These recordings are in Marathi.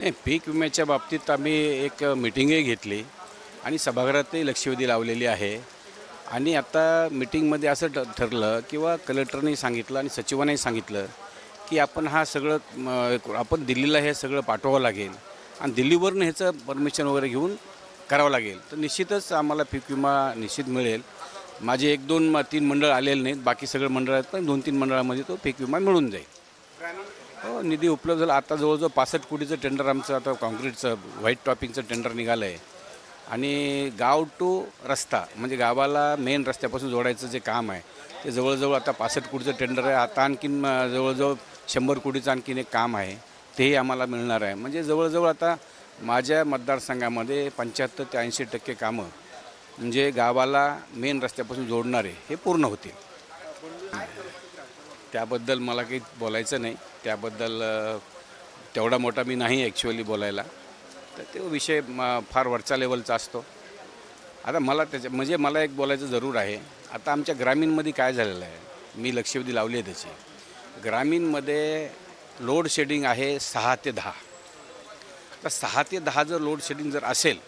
नाही, पीक विम्याच्या बाबतीत आम्ही एक मीटिंगही घेतली आणि सभागृहातही लक्षवेधी लावलेली आहे. आणि आता मीटिंगमध्ये असं ठरलं किंवा कलेक्टरने सांगितलं आणि सचिवांनी सांगितलं की आपण हा सगळं आपण दिल्लीला हे सगळं पाठवावं लागेल आणि दिल्लीवरून ह्याचं परमिशन वगैरे घेऊन करावं लागेल. तर निश्चितच आम्हाला पीक विमा निश्चित मिळेल. माझे 1-2-3 मंडळ आलेले नाहीत, बाकी सगळं मंडळ आहेत, पण 2-3 मंडळामध्ये तो पीक विमा मिळून जाईल. हो, निधी उपलब्ध झाला. आता जवळजवळ 65 कोटीचं टेंडर आमचं आता कॉन्क्रीटचं व्हाईट टॉपिंगचं टेंडर निघालं आहे. आणि गाव टू रस्ता म्हणजे गावाला मेन रस्त्यापासून जोडायचं जे काम आहे ते जवळजवळ आता 65 कोटीचं टेंडर आहे. आता आणखीन जवळजवळ 100 कोटीचं आणखीन एक काम आहे, तेही आम्हाला मिळणार आहे. म्हणजे जवळजवळ आता माझ्या मतदारसंघामध्ये 75 ते 80% कामं म्हणजे गावाला मेन रस्त्यापासून जोडणारे हे पूर्ण होतील. त्याबद्दल मला काही बोलायचं नाही. त्याबद्दल तेवढा मोठा मी नाही ॲक्च्युअली बोलायला. तर तो विषय फार वरच्या लेवलचा असतो. आता मला म्हणजे मला एक बोलायचं जरूर आहे. आता आमच्या ग्रामीणमध्ये काय झालेलं आहे, मी लक्षवेधी लावली आहे त्याची. ग्रामीणमध्ये लोड शेडिंग आहे 6 ते 10. तर 6 ते 10 जर लोड शेडिंग जर असेल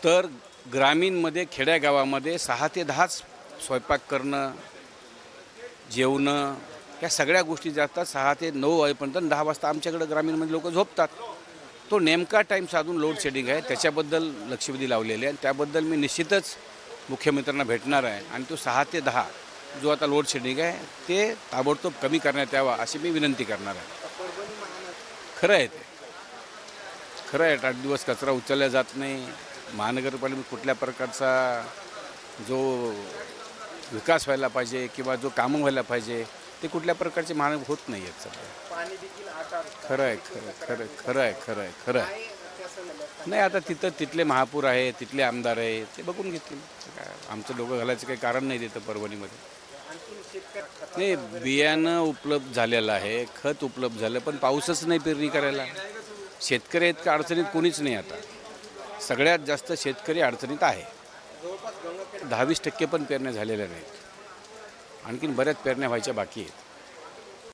तर ग्रामीणमध्ये खेड्यागावामध्ये 6 ते 10च स्वयंपाक करणं, जेवणं ह्या सगळ्या गोष्टी ज्या असतात 6 ते 9 वाजेपर्यंत. 10 वाजता आमच्याकडे ग्रामीणमध्ये लोक झोपतात. तो नेमका टाईम साधून लोड शेडिंग आहे, त्याच्याबद्दल लक्षवेधी लावलेली आहे. आणि त्याबद्दल मी निश्चितच मुख्यमंत्र्यांना भेटणार आहे आणि तो 6 ते 10 जो आता लोड शेडिंग आहे ते ताबडतोब कमी करण्यात यावा अशी मी विनंती करणार आहे. खरं आहे ते, खरं आहे. 8 दिवस कचरा उचलला जात नाही. महानगरपालिकेत कुठल्या प्रकारचा जो विकास व्हायला पाहिजे किंवा जो कामं व्हायला पाहिजे ते कुठल्या प्रकारचे महानगर होत नाही आहेत सध्या. खरं आहे, खरं खरं आहे, खरं आहे, खरं आहे. नाही, आता तिथले महापौर आहे, तिथले आमदार आहे, ते बघून घेतील. काय आमचं डोकं घालायचं काही कारण नाही तिथं परभणीमध्ये. नाही, बियाणं उपलब्ध झालेलं आहे, खत उपलब्ध झालं, पण पाऊसच नाही पेरणी करायला. शेतकरी इतकं अडचणीत कोणीच नाही. आता सगळ्यात जास्त शेतकरी अडचणीत आहे. 10-20% पण पेरण्या झालेल्या नाहीत. आणखीन बऱ्याच पेरण्या व्हायच्या बाकी आहेत.